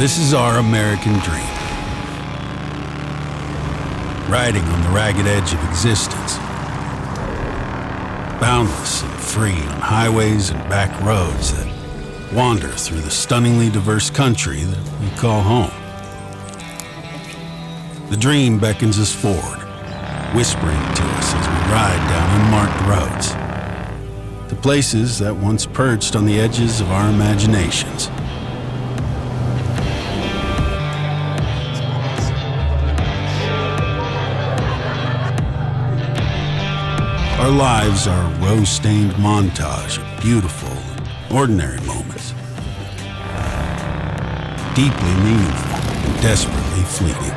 This is our American dream. Riding on the ragged edge of existence. Boundless and free on highways and back roads that wander through the stunningly diverse country that we call home. The dream beckons us forward, whispering to us as we ride down unmarked roads, to places that once perched on the edges of our imaginations. Our lives are a rose-stained montage of beautiful and ordinary moments. Deeply meaningful and desperately fleeting.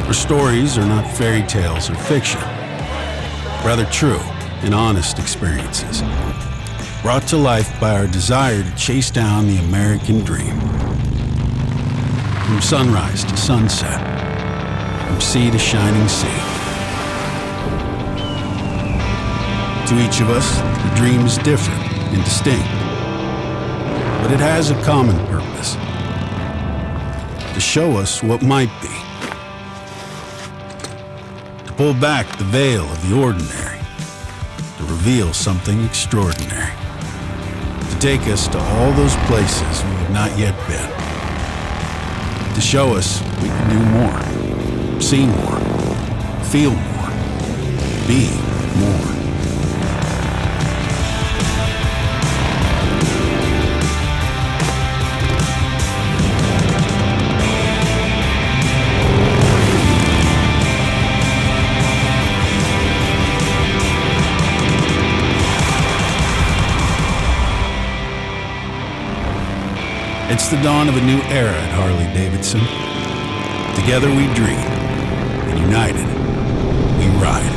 Our stories are not fairy tales or fiction, rather true and honest experiences, brought to life by our desire to chase down the American dream. From sunrise to sunset, from sea to shining sea. To each of us, the dream is different and distinct, but it has a common purpose: to show us what might be, to pull back the veil of the ordinary, to reveal something extraordinary, to take us to all those places we have not yet been. To show us we can do more, see more, feel more, be more. It's the dawn of a new era at Harley-Davidson. Together we dream, and united, we ride.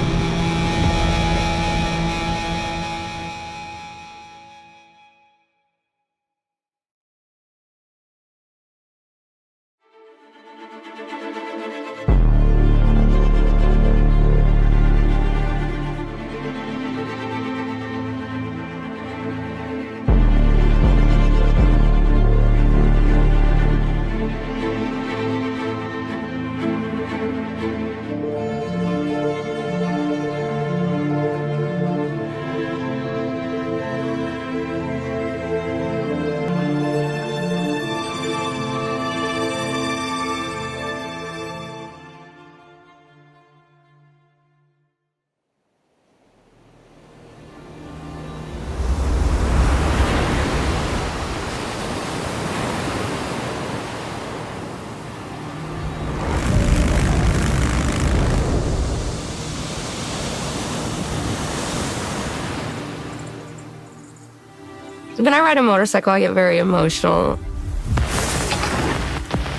When I ride a motorcycle, I get very emotional,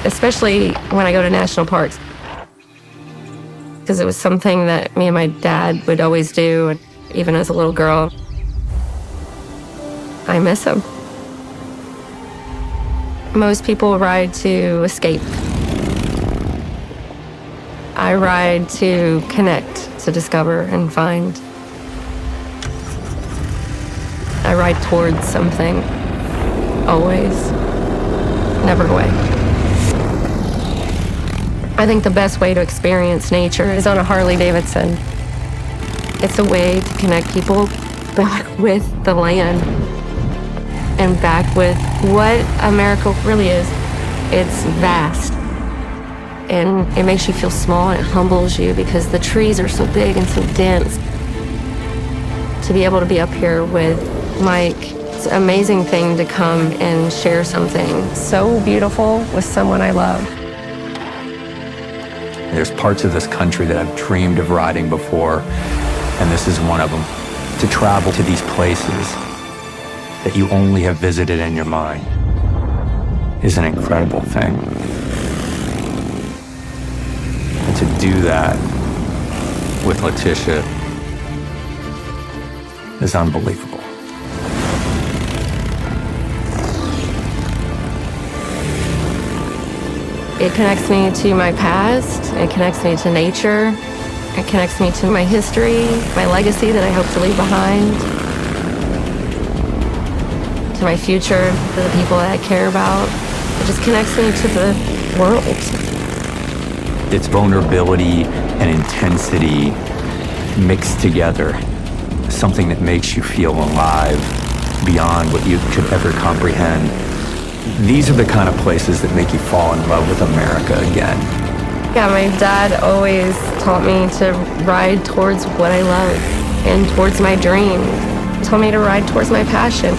especially when I go to national parks, because it was something that me and my dad would always do, and even as a little girl. I miss him. Most people ride to escape. I ride to connect, to discover and find. I ride towards something, always, never away. I think the best way to experience nature is on a Harley-Davidson. It's a way to connect people back with the land and back with what America really is. It's vast, and it makes you feel small and it humbles you because the trees are so big and so dense. To be able to be up here with Mike, it's an amazing thing to come and share something so beautiful with someone I love. There's parts of this country that I've dreamed of riding before, and this is one of them. To travel to these places that you only have visited in your mind is an incredible thing. And to do that with Letitia is unbelievable. It connects me to my past, it connects me to nature, It connects me to my history, my legacy that I hope to leave behind, to my future, to the people that I care about. It just connects me to the world. It's vulnerability and intensity mixed together, something that makes you feel alive beyond what you could ever comprehend. These are the kind of places that make you fall in love with America again. Yeah, my dad always taught me to ride towards what I love and towards my dream. He told me to ride towards my passion.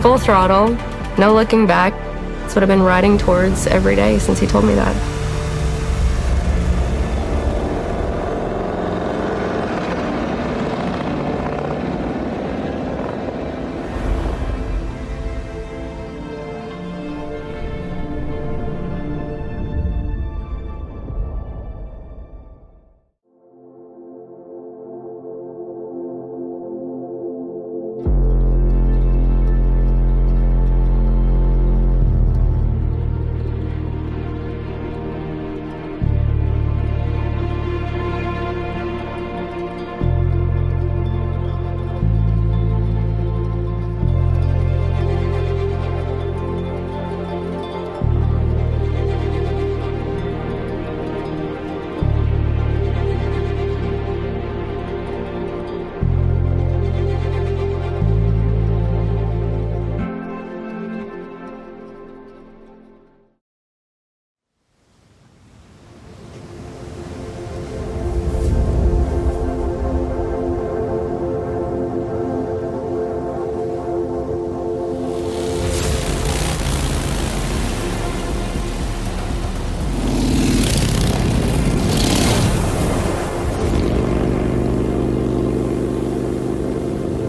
Full throttle, no looking back. That's what I've been riding towards every day since he told me that.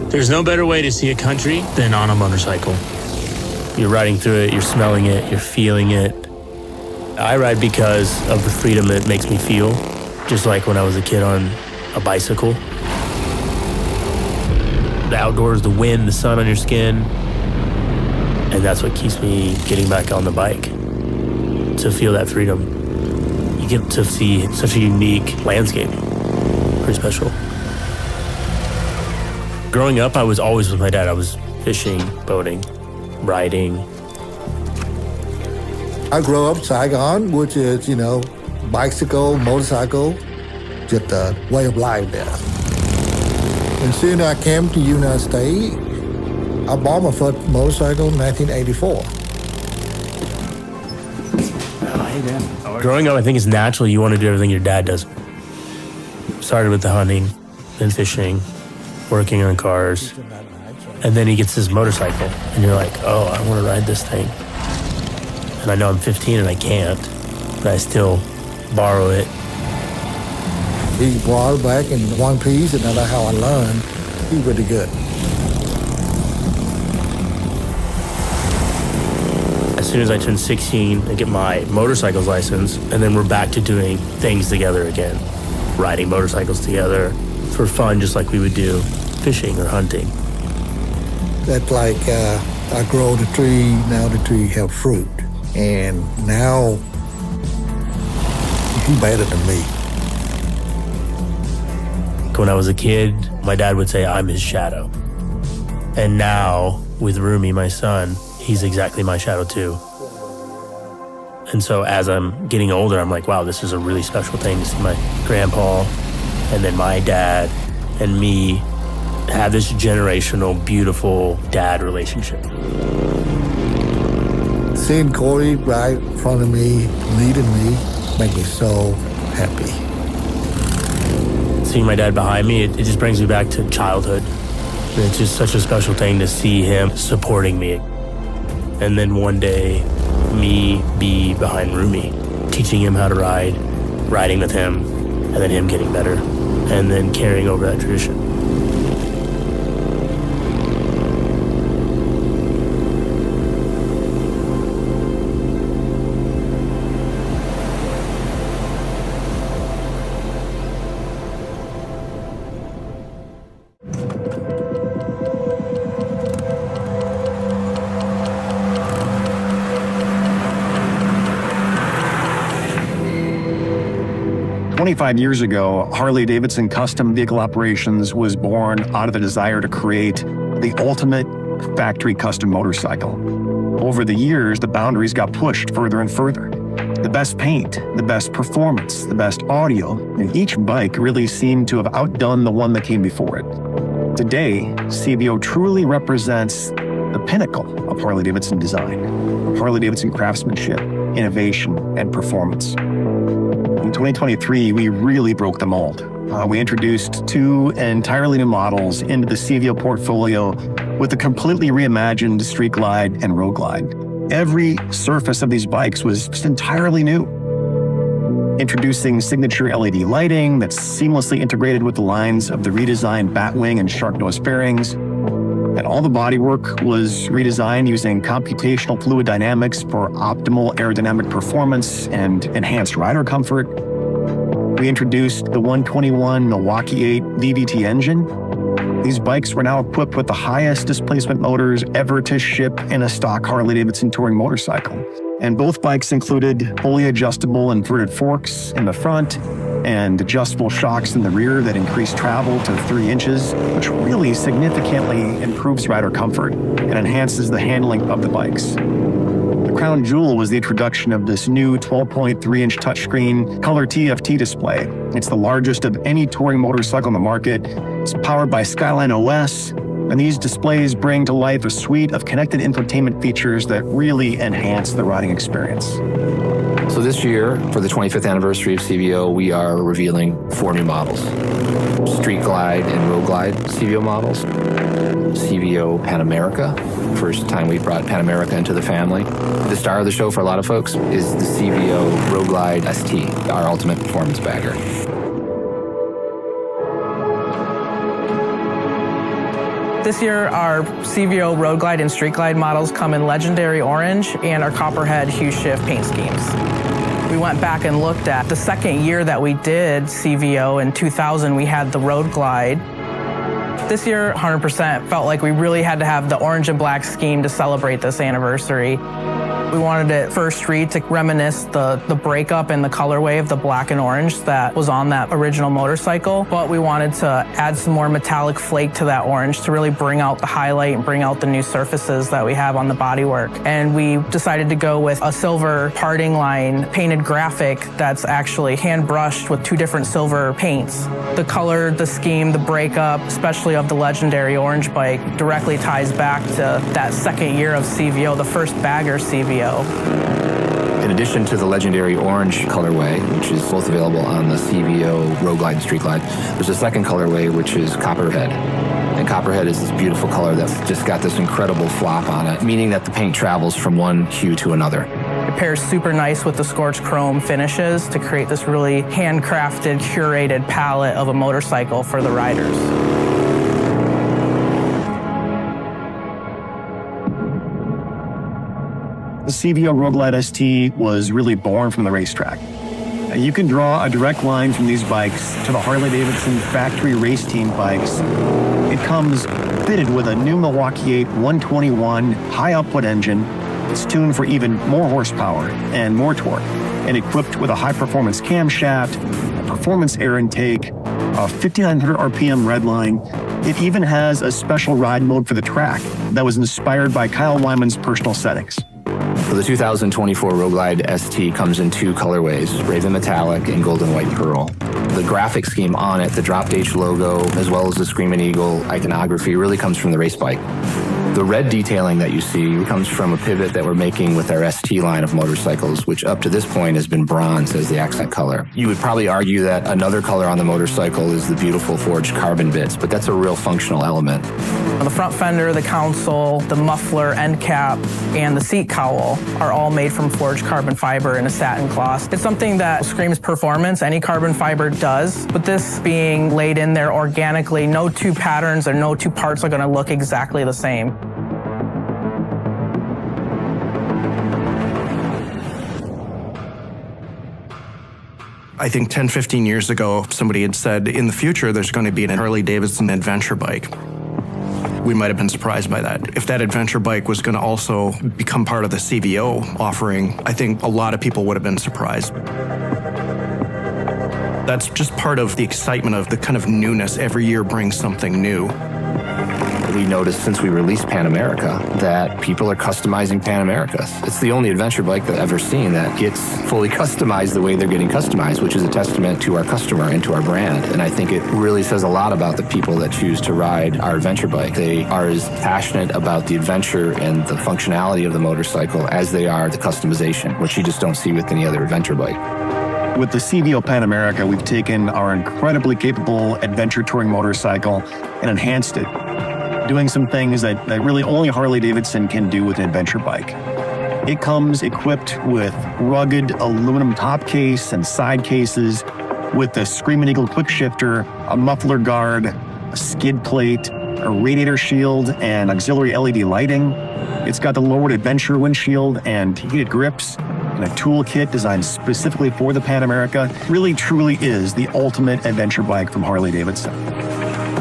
There's no better way to see a country than on a motorcycle. You're riding through it, you're smelling it, you're feeling it. I ride because of the freedom it makes me feel, just like when I was a kid on a bicycle. The outdoors, the wind, the sun on your skin, and that's what keeps me getting back on the bike, to feel that freedom. You get to see such a unique landscape, pretty special. Growing up, I was always with my dad. I was fishing, boating, riding. I grew up Saigon, which is, bicycle, motorcycle, just a way of life there. And soon I came to United States. I bought my first motorcycle in 1984. Growing up, I think it's natural. You want to do everything your dad does. Started with the hunting, then fishing, working on cars, and then he gets his motorcycle, and you're like, oh, I want to ride this thing. And I know I'm 15 and I can't, but I still borrow it. He brought it back in one piece, and that's how I learned. He's really good. As soon as I turned 16, I get my motorcycle's license, and then we're back to doing things together again. Riding motorcycles together for fun, just like we would do fishing or hunting. That's like I grow the tree, now the tree have fruit. And now he's better than me. When I was a kid, my dad would say I'm his shadow. And now, with Rumi, my son, he's exactly my shadow too. And so as I'm getting older, I'm like, wow, this is a really special thing to see my grandpa and then my dad and me have this generational, beautiful dad relationship. Seeing Corey right in front of me, leading me, make me so happy. Seeing my dad behind me, it just brings me back to childhood. It's just such a special thing to see him supporting me. And then one day, me be behind Rumi, teaching him how to ride, riding with him, and then him getting better, and then carrying over that tradition. 25 years ago, Harley-Davidson Custom Vehicle Operations was born out of the desire to create the ultimate factory custom motorcycle. Over the years, the boundaries got pushed further and further. The best paint, the best performance, the best audio, and each bike really seemed to have outdone the one that came before it. Today, CVO truly represents the pinnacle of Harley-Davidson design, Harley-Davidson craftsmanship, innovation, and performance. In 2023, we really broke the mold. We introduced 2 entirely new models into the CVO portfolio with a completely reimagined Street Glide and Road Glide. Every surface of these bikes was just entirely new. Introducing signature LED lighting that's seamlessly integrated with the lines of the redesigned Batwing and Shark Nose fairings. And all the bodywork was redesigned using computational fluid dynamics for optimal aerodynamic performance and enhanced rider comfort. We introduced the 121 Milwaukee 8 DVT engine. These bikes were now equipped with the highest displacement motors ever to ship in a stock Harley-Davidson touring motorcycle. And both bikes included fully adjustable inverted forks in the front and adjustable shocks in the rear that increase travel to 3 inches, which really significantly improves rider comfort and enhances the handling of the bikes. The crown jewel was the introduction of this new 12.3-inch touchscreen color TFT display. It's the largest of any touring motorcycle on the market. It's powered by Skyline OS, and these displays bring to life a suite of connected infotainment features that really enhance the riding experience. So this year, for the 25th anniversary of CVO, we are revealing 4 new models. Street Glide and Road Glide CVO models. CVO Pan America, first time we brought Pan America into the family. The star of the show for a lot of folks is the CVO Road Glide ST, our ultimate performance bagger. This year, our CVO Road Glide and Street Glide models come in legendary orange and our copperhead hue shift paint schemes. We went back and looked at the second year that we did CVO. In 2000, we had the Road Glide. This year, 100% felt like we really had to have the orange and black scheme to celebrate this anniversary. We wanted it first read to reminisce the breakup and the colorway of the black and orange that was on that original motorcycle, but we wanted to add some more metallic flake to that orange to really bring out the highlight and bring out the new surfaces that we have on the bodywork. And we decided to go with a silver parting line painted graphic that's actually hand brushed with 2 different silver paints. The color, the scheme, the breakup, especially of the legendary orange bike, directly ties back to that second year of CVO, the first bagger CVO. In addition to the legendary orange colorway, which is both available on the CVO Road Glide and Street Glide, there's a second colorway, which is Copperhead. And Copperhead is this beautiful color that's just got this incredible flop on it, meaning that the paint travels from one hue to another. It pairs super nice with the scorched chrome finishes to create this really handcrafted, curated palette of a motorcycle for the riders. The CVO Road Glide ST was really born from the racetrack. You can draw a direct line from these bikes to the Harley-Davidson factory race team bikes. It comes fitted with a new Milwaukee 8 121 high-output engine. It's tuned for even more horsepower and more torque, and equipped with a high-performance camshaft, a performance air intake, a 5,900 RPM redline. It even has a special ride mode for the track that was inspired by Kyle Wyman's personal settings. So the 2024 Road Glide ST comes in 2 colorways, Raven Metallic and Golden White Pearl. The graphic scheme on it, the Drop H logo, as well as the Screamin' Eagle iconography really comes from the race bike. The red detailing that you see comes from a pivot that we're making with our ST line of motorcycles, which up to this point has been bronze as the accent color. You would probably argue that another color on the motorcycle is the beautiful forged carbon bits, but that's a real functional element. The front fender, the console, the muffler, end cap, and the seat cowl are all made from forged carbon fiber in a satin gloss. It's something that screams performance. Any carbon fiber does, but this being laid in there organically, no 2 patterns or no 2 parts are going to look exactly the same. I think 10, 15 years ago, somebody had said, in the future, there's going to be an Harley-Davidson adventure bike. We might have been surprised by that. If that adventure bike was going to also become part of the CVO offering, I think a lot of people would have been surprised. That's just part of the excitement of the kind of newness. Every year brings something new. We noticed since we released Pan America that people are customizing Pan Americas. It's the only adventure bike that I've ever seen that gets fully customized the way they're getting customized, which is a testament to our customer and to our brand. And I think it really says a lot about the people that choose to ride our adventure bike. They are as passionate about the adventure and the functionality of the motorcycle as they are the customization, which you just don't see with any other adventure bike. With the CVO Pan America, we've taken our incredibly capable adventure touring motorcycle and enhanced it, doing some things that really only Harley-Davidson can do with an adventure bike. It comes equipped with rugged aluminum top case and side cases with the Screamin' Eagle quick shifter, a muffler guard, a skid plate, a radiator shield, and auxiliary LED lighting. It's got the lowered adventure windshield and heated grips, and a toolkit designed specifically for the Pan America. Really, truly is the ultimate adventure bike from Harley-Davidson.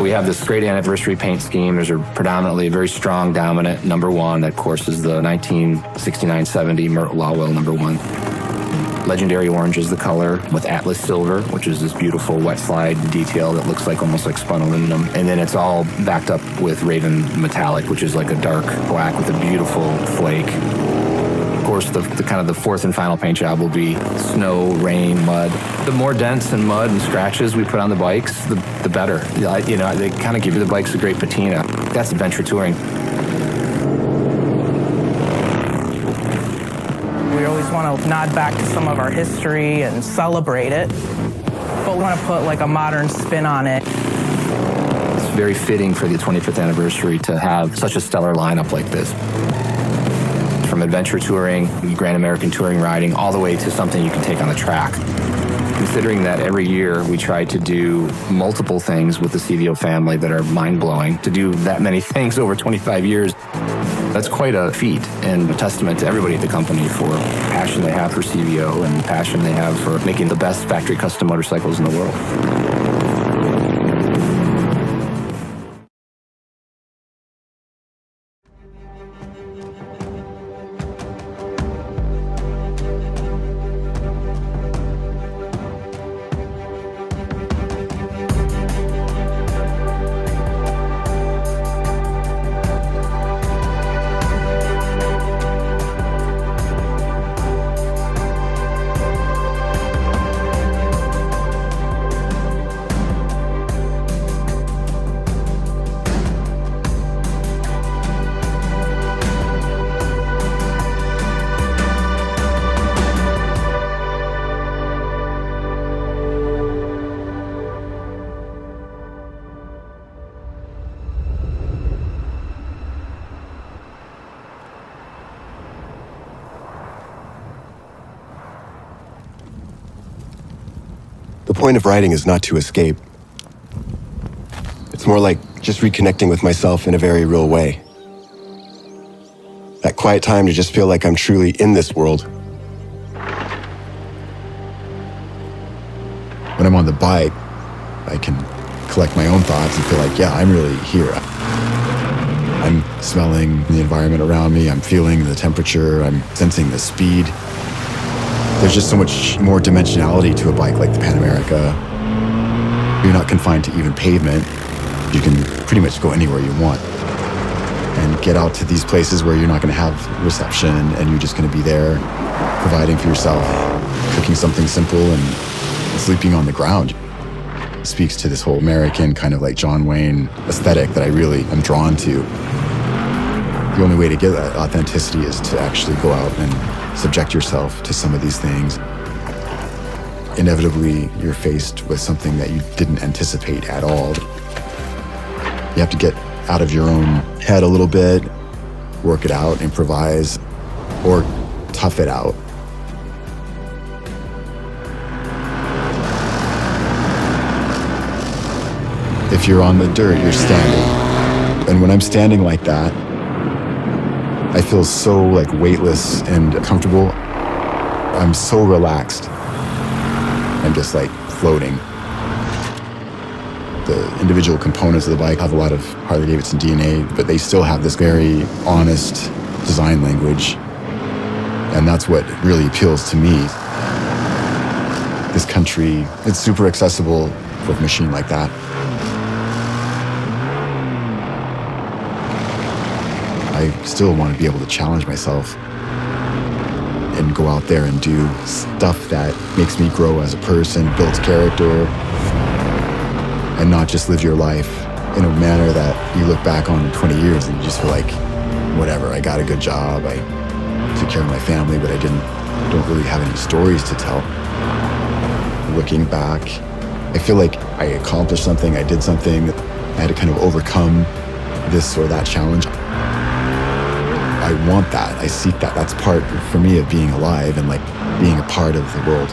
We have this great anniversary paint scheme. There's a predominantly very strong, dominant number one. That, of course, is the 1969-70 Mert Lawwell number one. Legendary orange is the color, with Atlas silver, which is this beautiful wet slide detail that looks like almost like spun aluminum. And then it's all backed up with Raven metallic, which is like a dark black with a beautiful flake. Of course, the kind of the fourth and final paint job will be snow, rain, mud. The more dents and mud and scratches we put on the bikes, the better. You know, they kind of give you the bikes a great patina. That's adventure touring. We always want to nod back to some of our history and celebrate it, but we want to put like a modern spin on it. It's very fitting for the 25th anniversary to have such a stellar lineup like this. From adventure touring, Grand American touring riding, all the way to something you can take on the track. Considering that every year we try to do multiple things with the CVO family that are mind-blowing, to do that many things over 25 years, that's quite a feat and a testament to everybody at the company for the passion they have for CVO and the passion they have for making the best factory custom motorcycles in the world. The point of riding is not to escape. It's more like just reconnecting with myself in a very real way. That quiet time to just feel like I'm truly in this world. When I'm on the bike, I can collect my own thoughts and feel like, yeah, I'm really here. I'm smelling the environment around me, I'm feeling the temperature, I'm sensing the speed. There's just so much more dimensionality to a bike like the Pan America. You're not confined to even pavement. You can pretty much go anywhere you want and get out to these places where you're not going to have reception and you're just going to be there providing for yourself, cooking something simple and sleeping on the ground. It speaks to this whole American kind of like John Wayne aesthetic that I really am drawn to. The only way to get that authenticity is to actually go out and subject yourself to some of these things. Inevitably, you're faced with something that you didn't anticipate at all. You have to get out of your own head a little bit, work it out, improvise, or tough it out. If you're on the dirt, you're standing. And when I'm standing like that, I feel so like weightless and comfortable. I'm so relaxed. I'm just like floating. The individual components of the bike have a lot of Harley-Davidson DNA, but they still have this very honest design language. And that's what really appeals to me. This country. It's super accessible with a machine like that. I still want to be able to challenge myself and go out there and do stuff that makes me grow as a person, builds character, and not just live your life in a manner that you look back on in 20 years and you just feel like, whatever, I got a good job, I took care of my family, but I don't really have any stories to tell. Looking back, I feel like I accomplished something, I did something, I had to kind of overcome this or that challenge. I want that, I seek that. That's part, for me, of being alive and like being a part of the world.